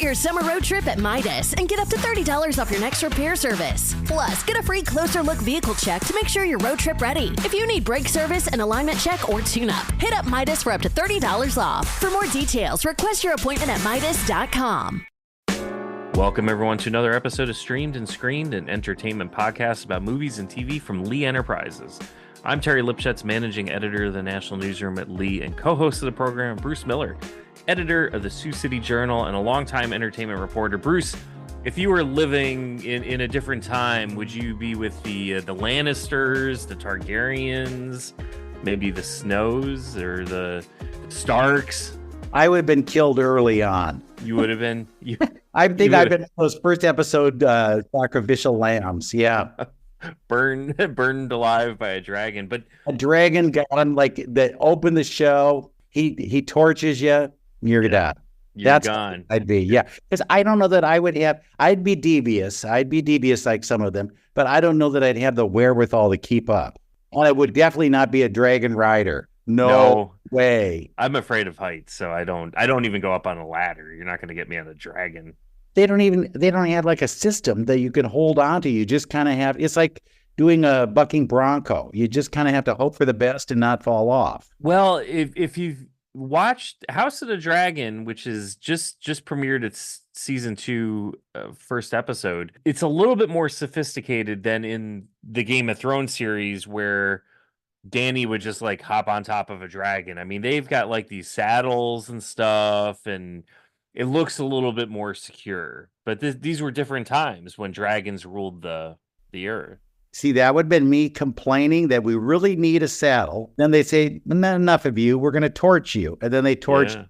your summer road trip at Midas and get up to $30 off your next repair service. Plus, get a free closer look vehicle check to make sure you're road trip ready. If you need brake service, an alignment check, or tune-up, hit up Midas for up to $30 off. For more details, request your appointment at Midas.com. Welcome, everyone, to another episode of Streamed and Screened, an entertainment podcast about movies and TV from Lee Enterprises. I'm Teri Lipshetz, managing editor of the National Newsroom at Lee, and co-host of the program, Bruce Miller, editor of the Sioux City Journal and a longtime entertainment reporter. Bruce, if you were living in a different time, would you be with the Lannisters, the Targaryens, maybe the Snows, or the Starks? I would have been killed early on. You would have been? I think I've been those first episode sacrificial lambs. Yeah. Burned alive by a dragon. But a dragon got on, like, that opened the show. He torches you. You're done. That's gone. I'd be, yeah. Because I don't know that I would have, I'd be devious like some of them, but I don't know that I'd have the wherewithal to keep up. And I would definitely not be a dragon rider. No way. I'm afraid of heights, so I don't even go up on a ladder. You're not going to get me on a dragon. They don't have like a system that you can hold on to. You just kind of have, it's like doing a bucking bronco. You just kind of have to hope for the best and not fall off. Well, if you've watched House of the Dragon, which is just premiered its season 2 first episode, it's a little bit more sophisticated than in the Game of Thrones series where Dany would just like hop on top of a dragon. I mean, they've got like these saddles and stuff, and it looks a little bit more secure. But these were different times when dragons ruled the earth. See, that would have been me complaining that we really need a saddle. Then they say, not enough of you, we're going to torch you. And then they torched,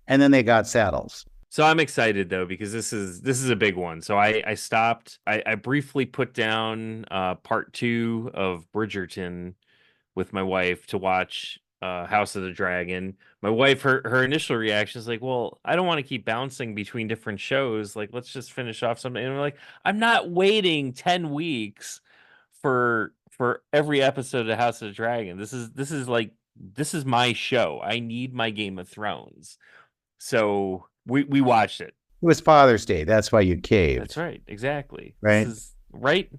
and then they got saddles. So I'm excited, though, because this is a big one. So I stopped. I briefly put down part 2 of Bridgerton with my wife to watch House of the Dragon. My wife, her initial reaction is like, well, I don't want to keep bouncing between different shows. Like, let's just finish off something. And we're like, I'm not waiting 10 weeks for every episode of House of the Dragon. This is my show. I need my Game of Thrones. So we watched it. It was Father's Day. That's why you caved. That's right. Exactly. Right. Right.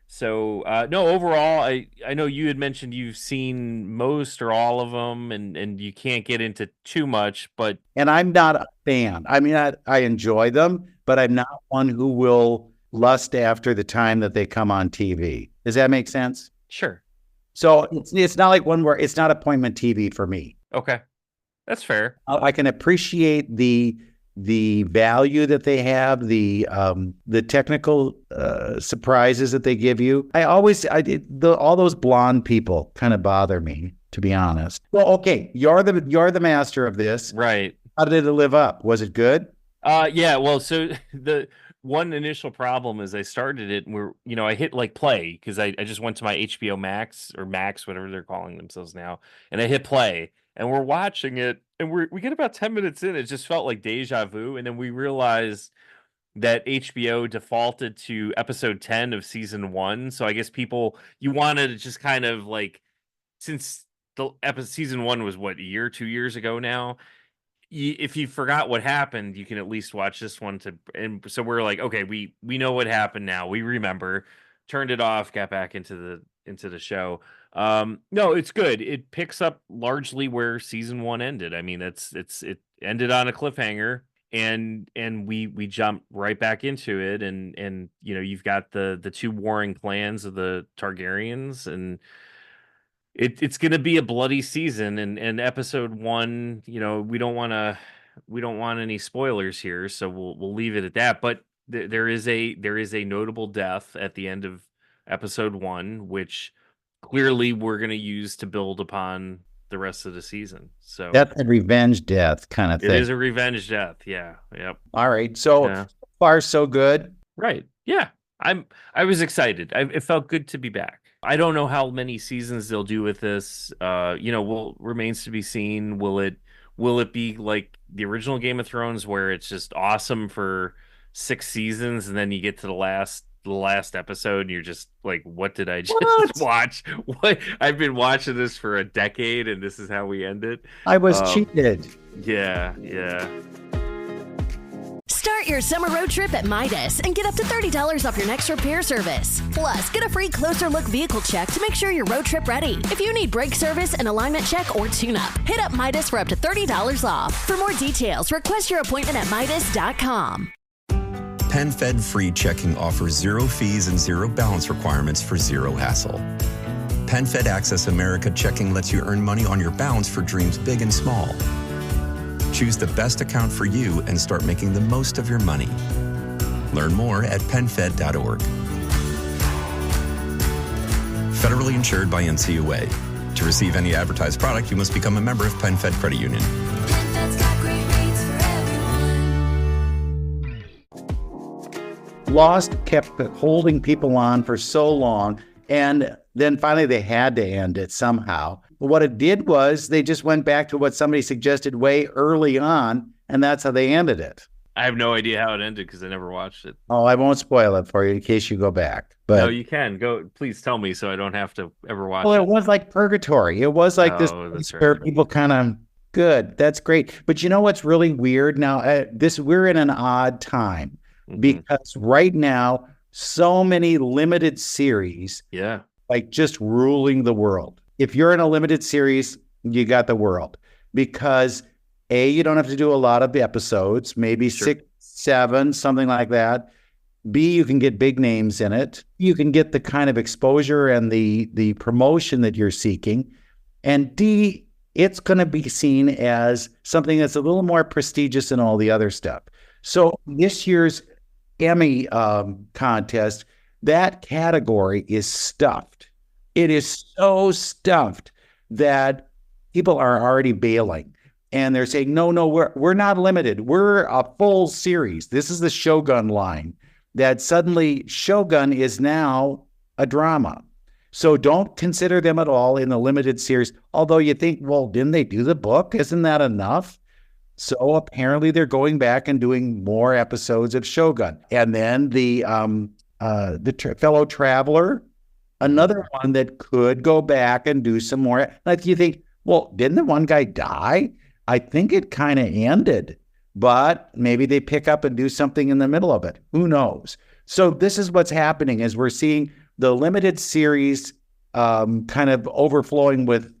So, no, overall, I know you had mentioned you've seen most or all of them, and you can't get into too much, but... And I'm not a fan. I mean, I enjoy them, but I'm not one who will lust after the time that they come on TV. Does that make sense? Sure. So it's not like one where it's not appointment TV for me. Okay. That's fair. I can appreciate the value that they have, the technical surprises that they give you. All those blonde people kind of bother me, to be honest. Well, okay, you're the master of this, right? How did it live up? Was it good? Yeah. Well, so the one initial problem is I started it and I hit like play because I just went to my HBO Max or Max, whatever they're calling themselves now, and I hit play. And we're watching it, and we get about 10 minutes in. It just felt like deja vu. And then we realized that HBO defaulted to episode 10 of season 1. So I guess you wanted to just kind of like, since season 1 was a year, 2 years ago now, if you forgot what happened, you can at least watch this one and so we're like, okay, we know what happened now. We remember, turned it off, got back into the show. No, it's good. It picks up largely where season 1 ended. I mean, it ended on a cliffhanger, and we jump right back into it, and you've got the 2 warring clans of the Targaryens, and it's going to be a bloody season. And episode 1, we don't want any spoilers here, so we'll leave it at that. But there is a notable death at the end of episode 1, which clearly we're going to use to build upon the rest of the season. So that's a revenge death kind of thing. It is a revenge death. Yeah. Yep. All right. So far, so good. Right. Yeah. I was excited. It felt good to be back. I don't know how many seasons they'll do with this. Remains to be seen. Will it be like the original Game of Thrones where it's just awesome for 6 seasons and then you get to the last episode and you're just like, what did I just watch? What? I've been watching this for a decade and this is how we end it. I was cheated. Yeah. Start Start your summer road trip at Midas and get up to $30 off your next repair service. Plus, get a free closer look vehicle check to make sure you're road trip ready. If you need brake service, an alignment check, or tune-up, hit up Midas for up to $30 off. For more details, request your appointment at Midas.com. PenFed Free Checking offers zero fees and zero balance requirements for zero hassle. PenFed Access America Checking lets you earn money on your balance for dreams big and small. Choose the best account for you and start making the most of your money. Learn more at PenFed.org. Federally insured by NCUA. To receive any advertised product, you must become a member of PenFed Credit Union. Lost kept holding people on for so long, and then finally they had to end it somehow. What it did was they just went back to what somebody suggested way early on, and that's how they ended it. I have no idea how it ended because I never watched it. Oh, I won't spoil it for you in case you go back. But no, you can go. Please tell me so I don't have to ever watch well, it. it was like purgatory. It was like this place where people kind of good. That's great. But you know what's really weird now? We're in an odd time. Because right now, so many limited series, like just ruling the world. If you're in a limited series, you got the world. Because A, you don't have to do a lot of episodes, maybe 6, 7, something like that. B, you can get big names in it. You can get the kind of exposure and the promotion that you're seeking. And D, it's going to be seen as something that's a little more prestigious than all the other stuff. So this year's Emmy contest, that category is stuffed. It is so stuffed that people are already bailing, and they're saying, no, we're not limited. We're a full series. This is the Shogun line. That suddenly Shogun is now a drama. So don't consider them at all in the limited series. Although you think, well, didn't they do the book? Isn't that enough? So apparently they're going back and doing more episodes of Shogun. And then the fellow traveler, another one that could go back and do some more. Like you think, well, didn't the one guy die? I think it kind of ended, but maybe they pick up and do something in the middle of it. Who knows? So this is what's happening is we're seeing the limited series kind of overflowing with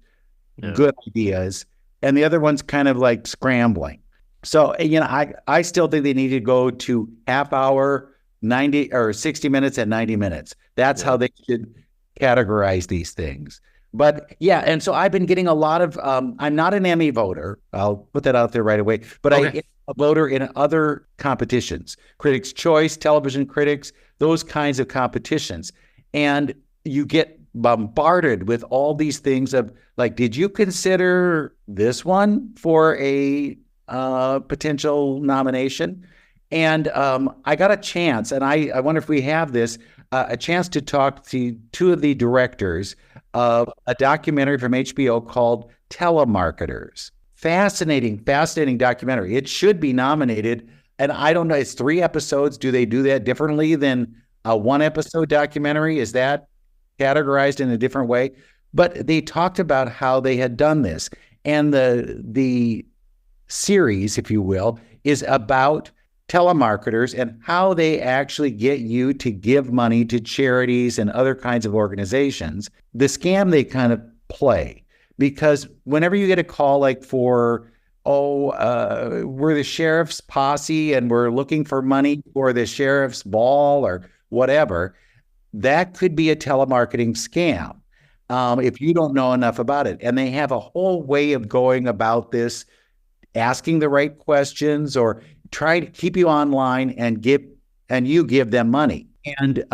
good ideas. And the other one's kind of like scrambling. So, I still think they need to go to half hour, 90 or 60 minutes and 90 minutes. That's how they should categorize these things. But and so I've been getting a lot of, I'm not an Emmy voter. I'll put that out there right away. But I am a voter in other competitions, Critics' Choice, Television Critics, those kinds of competitions. And you get bombarded with all these things of like, did you consider this one for a potential nomination? And I got a chance, and I wonder if we have this, a chance to talk to two of the directors of a documentary from HBO called Telemarketers. Fascinating documentary. It should be nominated. And I don't know, it's 3 episodes. Do they do that differently than a 1-episode documentary? Is that categorized in a different way? But they talked about how they had done this. And the series, if you will, is about telemarketers and how they actually get you to give money to charities and other kinds of organizations. The scam they kind of play, because whenever you get a call like for, we're the sheriff's posse and we're looking for money for the sheriff's ball or whatever, that could be a telemarketing scam if you don't know enough about it. And they have a whole way of going about this, asking the right questions or trying to keep you online and you give them money. And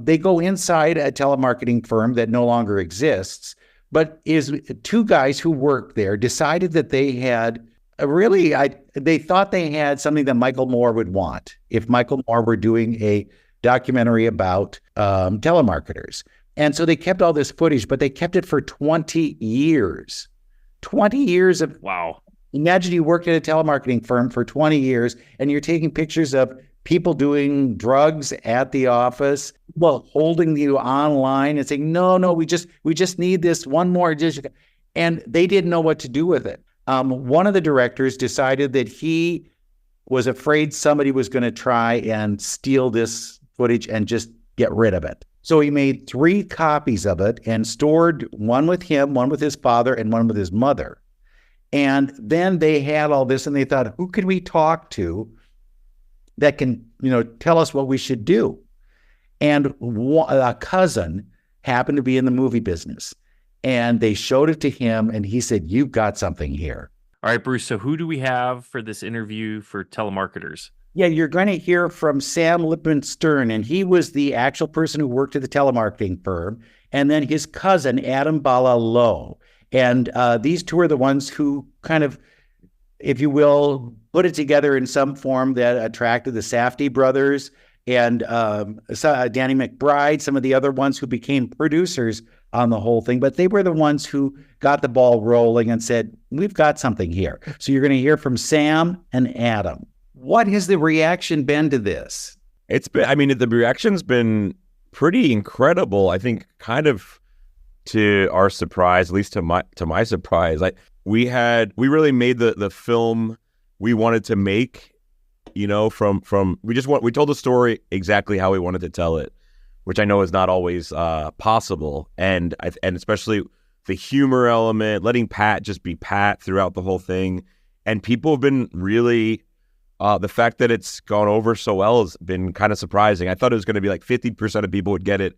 they go inside a telemarketing firm that no longer exists, but is 2 guys who worked there decided that they had they thought they had something that Michael Moore would want if Michael Moore were doing a documentary about telemarketers. And so they kept all this footage, but they kept it for 20 years. 20 years of... Wow. Imagine you worked at a telemarketing firm for 20 years and you're taking pictures of people doing drugs at the office, holding you online and saying, no, we just need this one more. And they didn't know what to do with it. One of the directors decided that he was afraid somebody was going to try and steal this footage and just get rid of it. So he made 3 copies of it and stored one with him, one with his father, and one with his mother. And then they had all this and they thought, who can we talk to that can, tell us what we should do? And a cousin happened to be in the movie business. And they showed it to him and he said, you've got something here. All right, Bruce. So who do we have for this interview for Telemarketers? Yeah, you're going to hear from Sam Lipman-Stern, and he was the actual person who worked at the telemarketing firm, and then his cousin, Adam Bhala Lough. And these two are the ones who kind of, if you will, put it together in some form that attracted the Safdie brothers and Danny McBride, some of the other ones who became producers on the whole thing. But they were the ones who got the ball rolling and said, we've got something here. So you're going to hear from Sam and Adam. What has the reaction been to this? It's been, the reaction's been pretty incredible. I think kind of to our surprise, at least to my surprise, we really made the film we wanted to make, we told the story exactly how we wanted to tell it, which I know is not always possible. And especially the humor element, letting Pat just be Pat throughout the whole thing. And people have been really, the fact that it's gone over so well has been kind of surprising. I thought it was going to be like 50% of people would get it,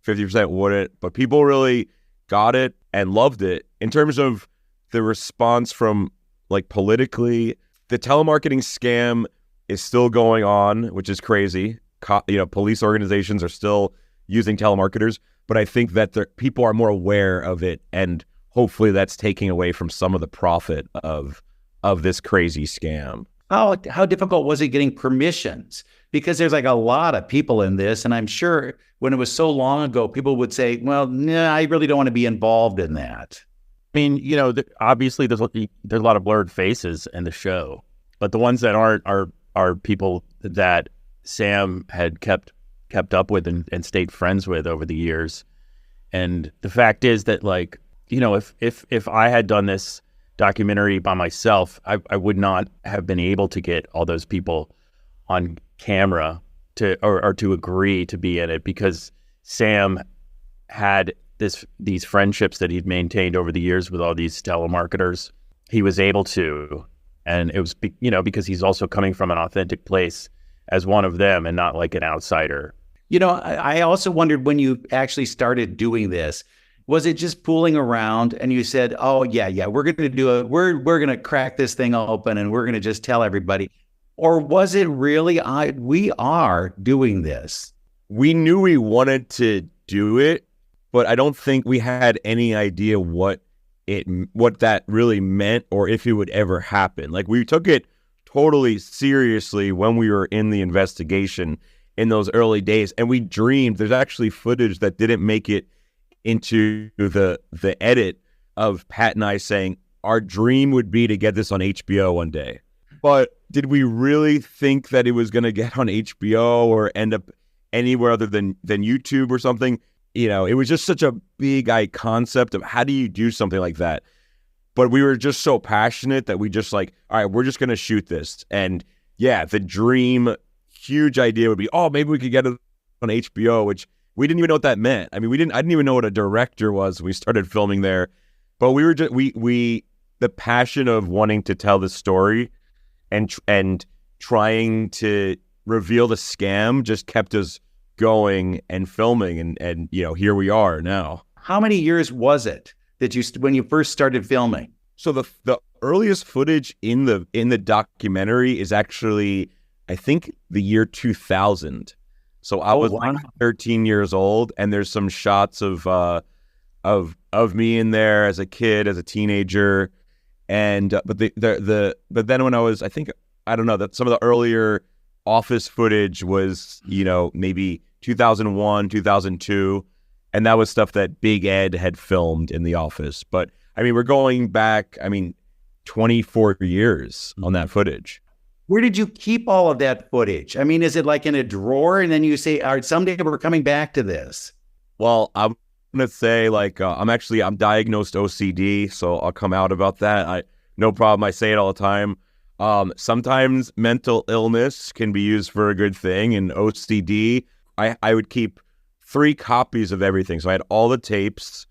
50% wouldn't, but people really got it and loved it. In terms of the response from politically, the telemarketing scam is still going on, which is crazy. Police organizations are still using telemarketers, but I think that people are more aware of it, and hopefully that's taking away from some of the profit of this crazy scam. How difficult was it getting permissions? Because there's a lot of people in this, and I'm sure when it was so long ago, people would say, well, nah, I really don't want to be involved in that. Obviously there's a lot of blurred faces in the show, but the ones that aren't are people that Sam had kept up with and stayed friends with over the years. And the fact is that if I had done this documentary by myself, I would not have been able to get all those people on camera to agree to be in it, because Sam had these friendships that he'd maintained over the years with all these telemarketers. He was able to, and it was because he's also coming from an authentic place as one of them and not like an outsider. I also wondered, when you actually started doing this, was it just fooling around and you said, oh, yeah, we're going to do it. We're going to crack this thing open and we're going to just tell everybody? Or was it really, we are doing this? We knew we wanted to do it, but I don't think we had any idea what that really meant or if it would ever happen. We took it totally seriously when we were in the investigation in those early days, and we dreamed. There's actually footage that didn't make it into the edit of Pat and I saying our dream would be to get this on HBO one day. But did we really think that it was going to get on HBO or end up anywhere other than YouTube or something? It was just such a big concept of how do you do something like that. But we were just so passionate that we just all right, we're just going to shoot this. And yeah, the dream, huge idea would be, oh, maybe we could get it on HBO, which we didn't even know what that meant. I didn't even know what a director was when we started filming there. But we were just, the passion of wanting to tell the story and trying to reveal the scam just kept us going and filming, and here we are now. How many years was it that when you first started filming? So the earliest footage in the documentary is actually, I think, the year 2000. So I was 13 years old, and there's some shots of me in there as a kid, as a teenager, and but then when I was, I don't know, that some of the earlier office footage was maybe 2001, 2002, and that was stuff that Big Ed had filmed in the office. But we're going back 24 years on that footage. Where did you keep all of that footage? Is it in a drawer and then you say, all right, someday we're coming back to this? Well, I'm going to say I'm diagnosed OCD, so I'll come out about that. No problem. I say it all the time. Sometimes mental illness can be used for a good thing, and OCD. I would keep 3 copies of everything. So I had all the tapes,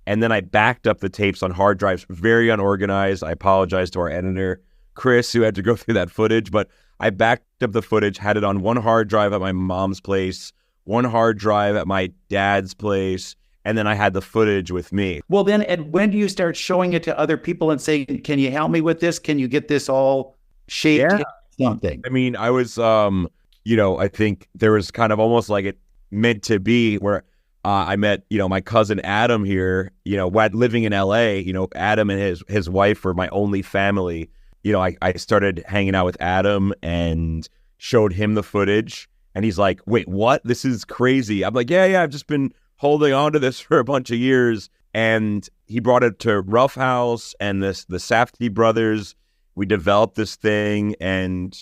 and then I backed up the tapes on hard drives, very unorganized. I apologize to our editor, Chris, who had to go through that footage, but I backed up the footage, had it on one hard drive at my mom's place, one hard drive at my dad's place, and then I had the footage with me. Well, then, and when do you start showing it to other people and saying, can you help me with this? Can you get this all shaped into something? I mean, I was, I think there was kind of almost like it meant to be where I met, my cousin Adam here, living in LA, Adam and his wife were my only family. I started hanging out with Adam and showed him the footage, and he's like, wait, what? This is crazy. I'm like, yeah, I've just been holding on to this for a bunch of years. And he brought it to Rough House and the Safdie brothers. We developed this thing, and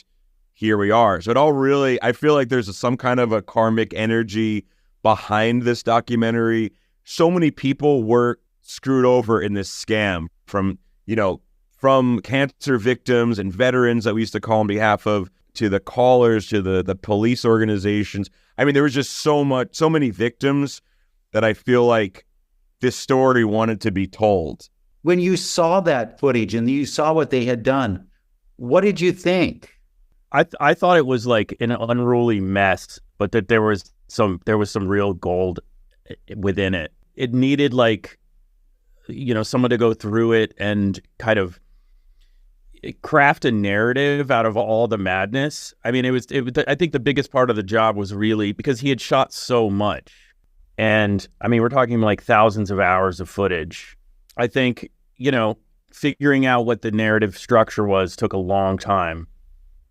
here we are. So it all really, I feel like there's some kind of a karmic energy behind this documentary. So many people were screwed over in this scam, from cancer victims and veterans that we used to call on behalf of, to the callers, to the police organizations. I mean, there was just so many victims that I feel like this story wanted to be told. When you saw that footage and you saw what they had done, what did you think? I thought it was like an unruly mess, but that there was some real gold within it. It needed someone to go through it and kind of craft a narrative out of all the madness. I mean, I think the biggest part of the job was really because he had shot so much. And I mean, we're talking like thousands of hours of footage. I think, figuring out what the narrative structure was took a long time.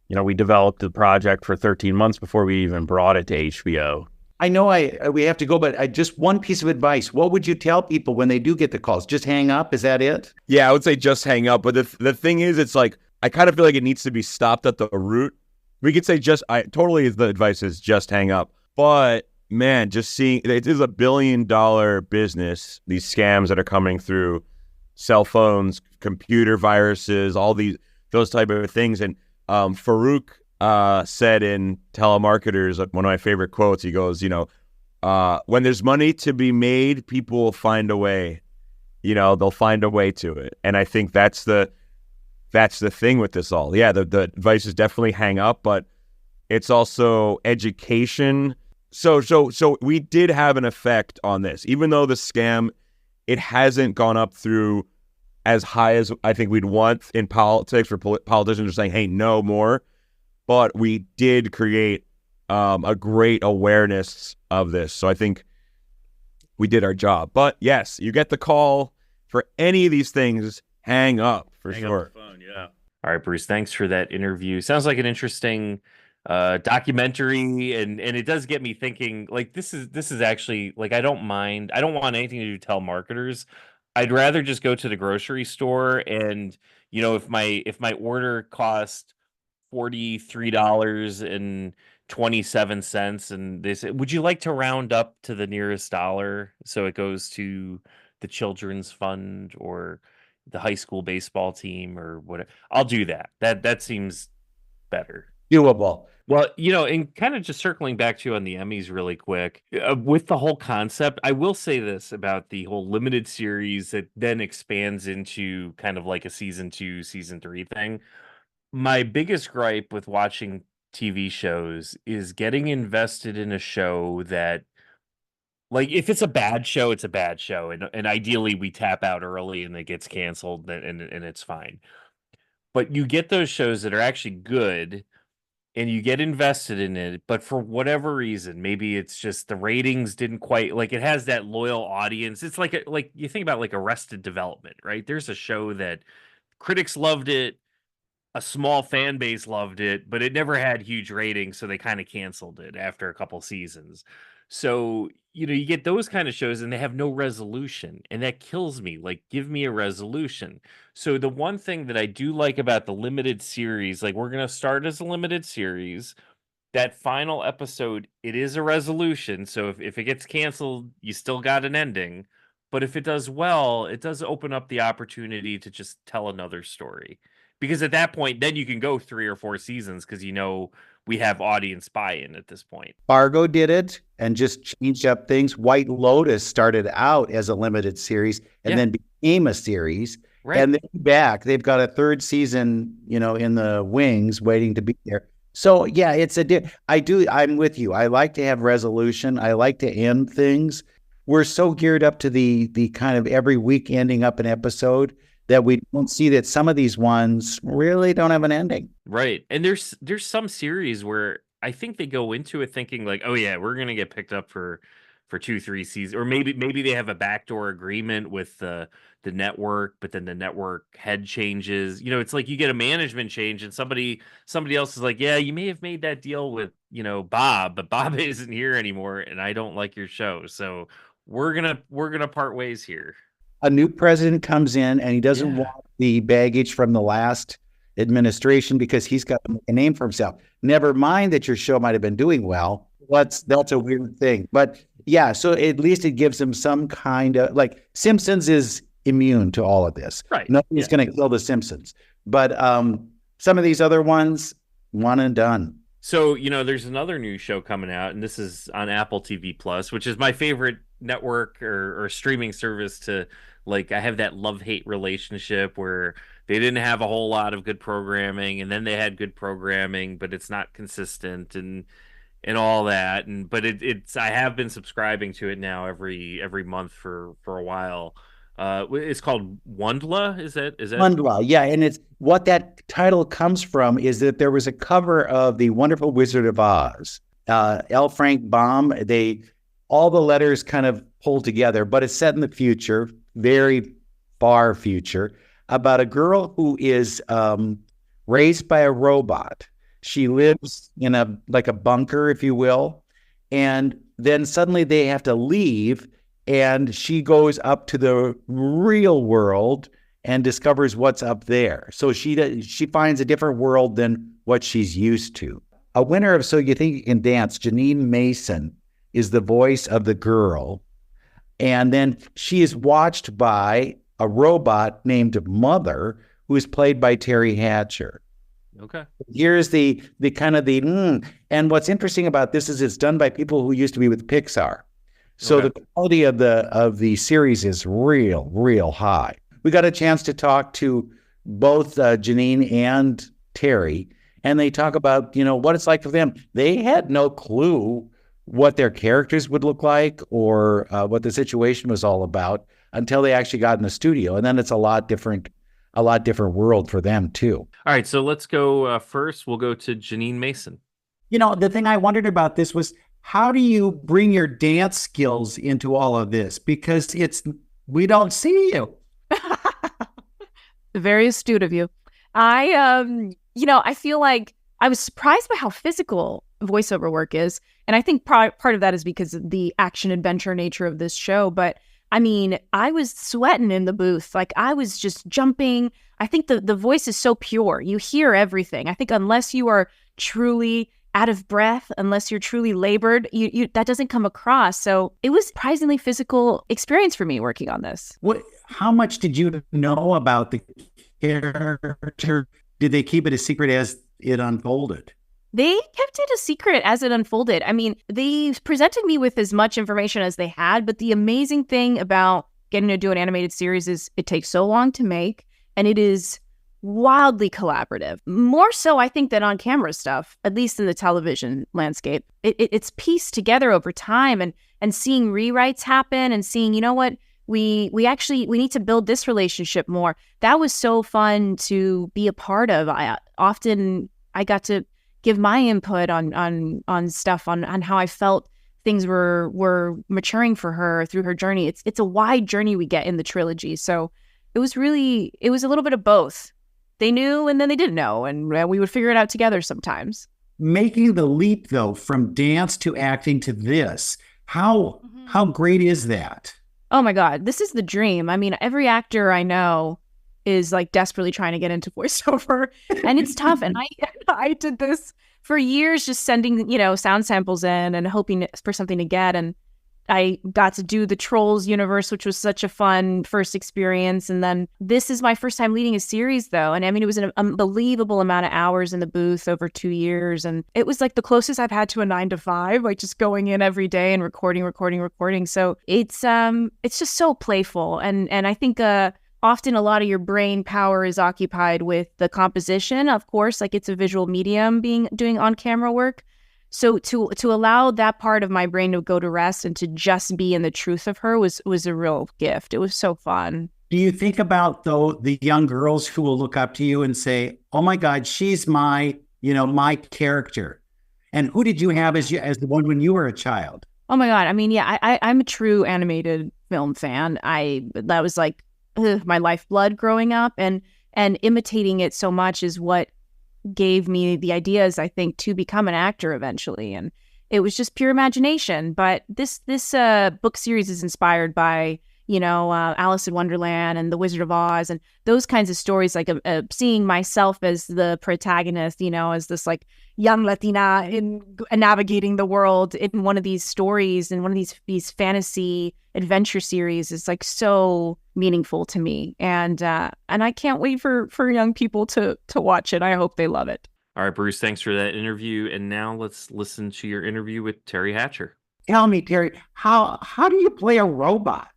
We developed the project for 13 months before we even brought it to HBO. I know we have to go, but just one piece of advice. What would you tell people when they do get the calls? Just hang up? Is that it? Yeah, I would say just hang up. But the thing is, it's like, I kind of feel like it needs to be stopped at the root. We could say the advice is just hang up. But man, just seeing, it is $1 billion business, these scams that are coming through cell phones, computer viruses, all those type of things. And Farouk said in Telemarketers, one of my favorite quotes, he goes, when there's money to be made, people will find a way. They'll find a way to it. And I think that's the thing with this all. Yeah, the advice is definitely hang up, but it's also education. So we did have an effect on this. Even though the scam, it hasn't gone up through as high as I think we'd want in politics, where politicians are saying, hey, no more. But we did create a great awareness of this. So I think we did our job. But yes, you get the call for any of these things, hang up for sure. Up the phone, yeah. All right, Bruce, thanks for that interview. Sounds like an interesting documentary, and it does get me thinking, like, this is actually, like, I don't want anything to do with telemarketers. I'd rather just go to the grocery store and, if my order cost $43.27 and they say, would you like to round up to the nearest dollar so it goes to the children's fund or the high school baseball team or whatever, I'll do that. That seems better. Doable. Well, and kind of just circling back to you on the Emmys really quick, with the whole concept, I will say this about the whole limited series that then expands into kind of like a season 2, season 3 thing. My biggest gripe with watching TV shows is getting invested in a show that, like, if it's a bad show, it's a bad show. And ideally we tap out early and it gets canceled and it's fine. But you get those shows that are actually good and you get invested in it, but for whatever reason, maybe it's just the ratings didn't quite, like, it has that loyal audience. It's like you think about like Arrested Development, right? There's a show that critics loved it, a small fan base loved it, but it never had huge ratings, so they kind of canceled it after a couple seasons. So, you get those kind of shows and they have no resolution, and that kills me. Like, give me a resolution. So the one thing that I do like about the limited series, like, we're going to start as a limited series. That final episode, it is a resolution. So if it gets canceled, you still got an ending. But if it does well, it does open up the opportunity to just tell another story. because at that point, then you can go 3 or 4 seasons because we have audience buy-in at this point. Fargo did it and just changed up things. White Lotus started out as a limited series and then became a series. Right. And they're back. They've got a 3rd season, in the wings waiting to be there. So yeah, I'm with you. I like to have resolution. I like to end things. We're so geared up to the kind of every week ending up an episode that we don't see that some of these ones really don't have an ending. Right. And there's some series where I think they go into it thinking like, oh yeah, we're going to get picked up for 2-3 seasons, or maybe they have a backdoor agreement with the network, but then the network head changes. It's like you get a management change and somebody else is like, yeah, you may have made that deal with, Bob, but Bob isn't here anymore and I don't like your show. So we're going to part ways here. A new president comes in and he doesn't want the baggage from the last administration because he's got a name for himself. Never mind that your show might have been doing well. That's a weird thing. But yeah, so at least it gives him some kind of, like, Simpsons is immune to all of this. Right. Nobody's going to kill the Simpsons. But some of these other ones, one and done. So, there's another new show coming out, and this is on Apple TV+, which is my favorite network or streaming service to, like, I have that love-hate relationship where they didn't have a whole lot of good programming, and then they had good programming, but it's not consistent and all that. But it's I have been subscribing to it now every month for a while. It's called WondLa. Is that WondLa? Yeah, and it's what that title comes from is that there was a cover of The Wonderful Wizard of Oz. L. Frank Baum. All the letters kind of pulled together, but it's set in the future, very far future, about a girl who is raised by a robot. She lives in a bunker, if you will, and then suddenly they have to leave. And she goes up to the real world and discovers what's up there. So she finds a different world than what she's used to. A winner of So You Think You Can Dance, Jeanine Mason, is the voice of the girl. And then she is watched by a robot named Mother, who is played by Teri Hatcher. Okay. Here's the kind of and what's interesting about this is it's done by people who used to be with Pixar. So the quality of the series is real high. We got a chance to talk to both Jeanine and Teri, and they talk about, what it's like for them. They had no clue what their characters would look like or what the situation was all about until they actually got in the studio. And then it's a lot different world for them too. All right, so let's go first. We'll go to Jeanine Mason. The thing I wondered about this was, how do you bring your dance skills into all of this? Because we don't see you. Very astute of you. I feel like I was surprised by how physical voiceover work is. And I think part of that is because of the action adventure nature of this show. But I mean, I was sweating in the booth. Like, I was just jumping. I think the voice is so pure. You hear everything. I think unless you are truly out of breath, unless you're truly labored, you that doesn't come across. So it was a surprisingly physical experience for me working on this. How much did you know about the character? Did they keep it a secret as it unfolded? They kept it a secret as it unfolded. I mean, they presented me with as much information as they had, but the amazing thing about getting to do an animated series is it takes so long to make, and it is wildly collaborative. More so, I think, than on-camera stuff, at least in the television landscape. It's pieced together over time, and seeing rewrites happen and seeing, we need to build this relationship more. That was so fun to be a part of. I got to give my input on stuff, on how I felt things were maturing for her through her journey. It's a wide journey we get in the trilogy. So it was a little bit of both. They knew and then they didn't know, and we would figure it out together sometimes. Making the leap, though, from dance to acting to this, how great is that? Oh my God, this is the dream. I mean, every actor I know is like desperately trying to get into voiceover, and it's tough. And I did this for years, just sending, sound samples in and hoping for something to get. And I got to do the Trolls universe, which was such a fun first experience. And then this is my first time leading a series, though. And I mean, it was an unbelievable amount of hours in the booth over 2 years. And it was like the closest I've had to a 9-to-5, like just going in every day and recording. So it's just so playful. And I think often a lot of your brain power is occupied with the composition, of course, like it's a visual medium doing on-camera work. So to allow that part of my brain to go to rest and to just be in the truth of her was a real gift. It was so fun. Do you think about, though, the young girls who will look up to you and say, oh my God, she's my character? And who did you have as the one when you were a child? Oh my God. I mean, yeah, I'm a true animated film fan. That was like my lifeblood growing up, and imitating it so much is what gave me the ideas, I think, to become an actor eventually. And it was just pure imagination. But this book series is inspired by, Alice in Wonderland and The Wizard of Oz and those kinds of stories, like seeing myself as the protagonist, as this like young Latina in navigating the world in one of these stories, in one of these fantasy adventure series is like so meaningful to me. And I can't wait for young people to watch it. I hope they love it. All right, Bruce, thanks for that interview. And now let's listen to your interview with Teri Hatcher. Tell me, Teri, how do you play a robot?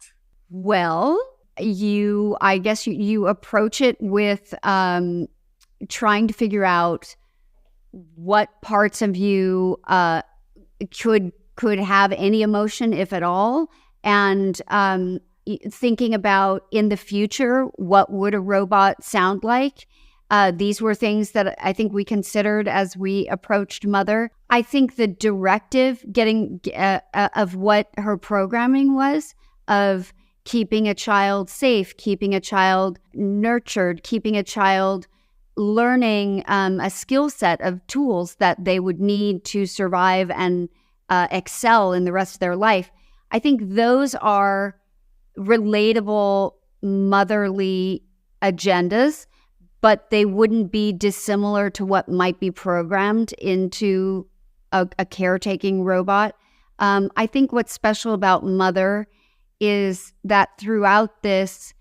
Well, I guess you approach it with trying to figure out what parts of you could have any emotion, if at all, and thinking about in the future, what would a robot sound like? These were things that I think we considered as we approached Mother. I think the directive of what her programming was, of keeping a child safe, keeping a child nurtured, keeping a child learning a skill set of tools that they would need to survive and excel in the rest of their life. I think those are relatable motherly agendas, but they wouldn't be dissimilar to what might be programmed into a caretaking robot. I think what's special about Mother is that throughout this,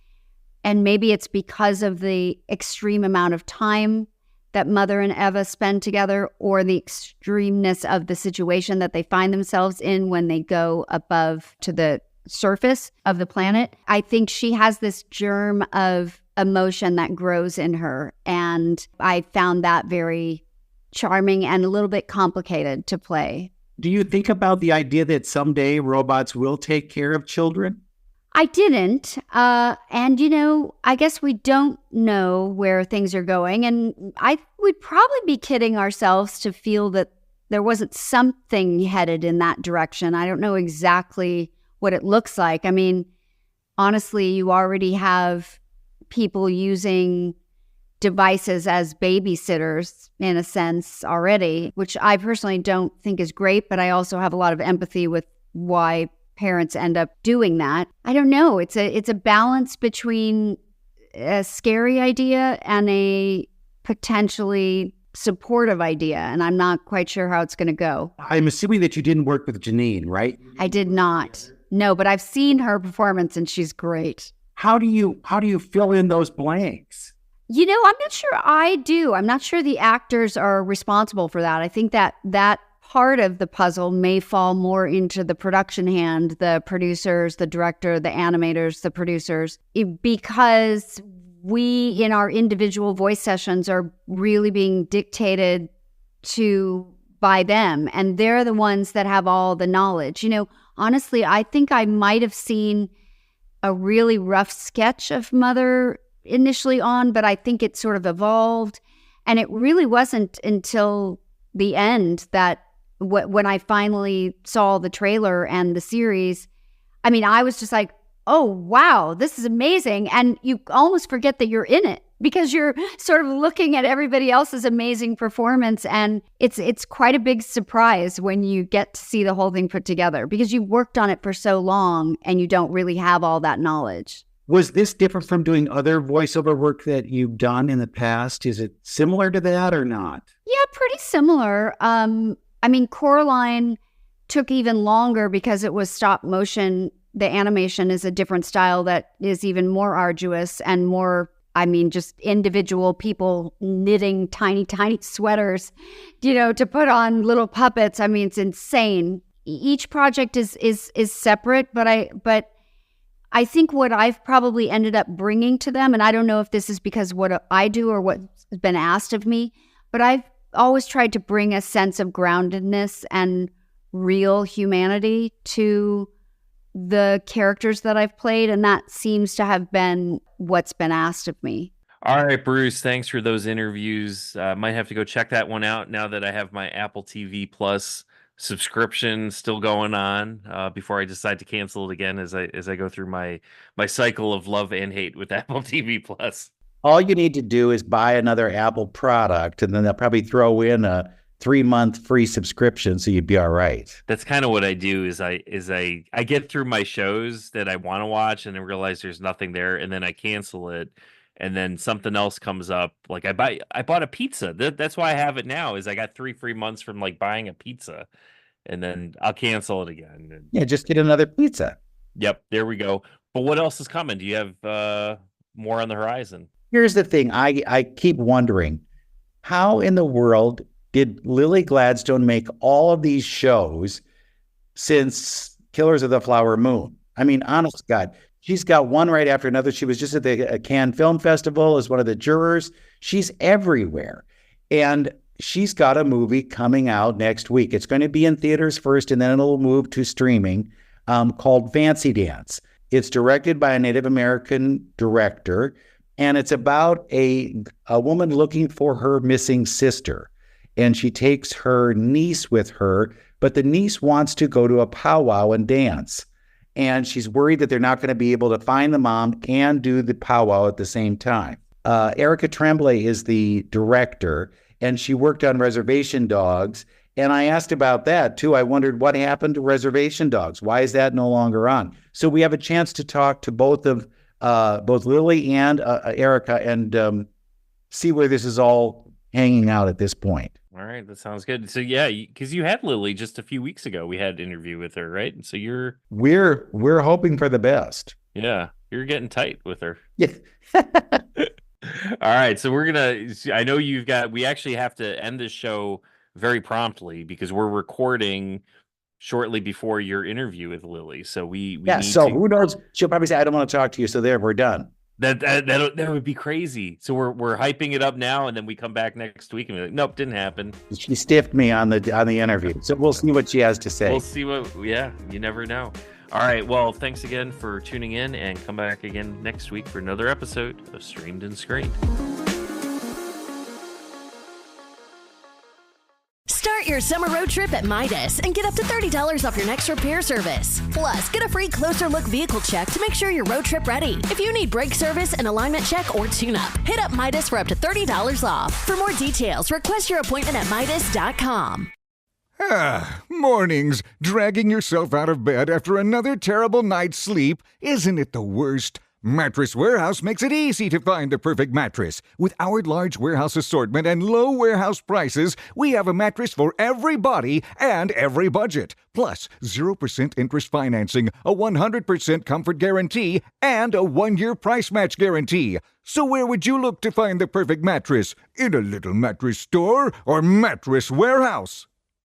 and maybe it's because of the extreme amount of time that Mother and Eva spend together, or the extremeness of the situation that they find themselves in when they go above to the surface of the planet. I think she has this germ of emotion that grows in her, and I found that very charming and a little bit complicated to play. Do you think about the idea that someday robots will take care of children? I didn't. And, I guess we don't know where things are going. And we'd probably be kidding ourselves to feel that there wasn't something headed in that direction. I don't know exactly what it looks like. I mean, honestly, you already have people using devices as babysitters in a sense already, which I personally don't think is great, but I also have a lot of empathy with why parents end up doing that. I don't know. It's a balance between a scary idea and a potentially supportive idea, and I'm not quite sure how it's going to go. I'm assuming that you didn't work with Jeanine, right? I did not. No, but I've seen her performance and she's great. How do you fill in those blanks? I'm not sure I do. I'm not sure the actors are responsible for that. I think that part of the puzzle may fall more into the production hand, the producers, the director, the animators, the producers, because we in our individual voice sessions are really being dictated to by them, and they're the ones that have all the knowledge. Honestly, I think I might have seen a really rough sketch of Mother initially on, but I think it sort of evolved, and it really wasn't until the end that when I finally saw the trailer and the series, I mean, I was just like, oh, wow, this is amazing. And you almost forget that you're in it because you're sort of looking at everybody else's amazing performance. And it's quite a big surprise when you get to see the whole thing put together because you've worked on it for so long and you don't really have all that knowledge. Was this different from doing other voiceover work that you've done in the past? Is it similar to that or not? Yeah, pretty similar. I mean, Coraline took even longer because it was stop motion. The animation is a different style that is even more arduous and more, just individual people knitting tiny, tiny sweaters, to put on little puppets. It's insane. Each project is separate, but I think what I've probably ended up bringing to them, and I don't know if this is because what I do or what's been asked of me, but I've always tried to bring a sense of groundedness and real humanity to the characters that I've played, and that seems to have been what's been asked of me. All right, Bruce, thanks for those interviews. Might have to go check that one out now that I have my Apple TV+ subscription still going on before I decide to cancel it again as I go through my cycle of love and hate with Apple TV+. All you need to do is buy another Apple product, and then they'll probably throw in a 3-month free subscription, so you'd be all right. That's kind of what I do is I get through my shows that I want to watch and then realize there's nothing there, and then I cancel it, and then something else comes up. Like I bought a pizza. That's why I have it now, is I got 3 free months from like buying a pizza, and then I'll cancel it again. Yeah, just get another pizza. Yep, there we go. But what else is coming? Do you have more on the horizon? Here's the thing. I keep wondering, how in the world did Lily Gladstone make all of these shows since Killers of the Flower Moon? Honest to God, she's got one right after another. She was just at the Cannes Film Festival as one of the jurors. She's everywhere. And she's got a movie coming out next week. It's going to be in theaters first, and then it'll move to streaming, called Fancy Dance. It's directed by a Native American director, and it's about a woman looking for her missing sister. And she takes her niece with her, but the niece wants to go to a powwow and dance. And she's worried that they're not going to be able to find the mom and do the powwow at the same time. Erica Tremblay is the director, and she worked on Reservation Dogs. And I asked about that, too. I wondered what happened to Reservation Dogs. Why is that no longer on? So we have a chance to talk to both Lily and Erica and see where this is all hanging out at this point. All right, that sounds good. So yeah, because you had Lily just a few weeks ago. We had an interview with her, right? And so we're hoping for the best. Yeah, you're getting tight with her. Yeah. All right, so I know we actually have to end this show very promptly because we're recording shortly before your interview with Lily. So we need who knows? She'll probably say, I don't want to talk to you. So there, we're done. That would be crazy. So we're hyping it up now, and then we come back next week and be like, nope, didn't happen. She stiffed me on the interview. So we'll see what she has to say. We'll see you never know. All right, well, thanks again for tuning in, and come back again next week for another episode of Streamed and Screened. Start your summer road trip at Midas and get up to $30 off your next repair service. Plus, get a free closer look vehicle check to make sure you're road trip ready. If you need brake service, an alignment check, or tune-up, hit up Midas for up to $30 off. For more details, request your appointment at Midas.com. Mornings. Dragging yourself out of bed after another terrible night's sleep. Isn't it the worst? Mattress Warehouse makes it easy to find the perfect mattress. With our large warehouse assortment and low warehouse prices, we have a mattress for every body and every budget. Plus, 0% interest financing, a 100% comfort guarantee, and a 1-year price match guarantee. So where would you look to find the perfect mattress? In a little mattress store or Mattress Warehouse?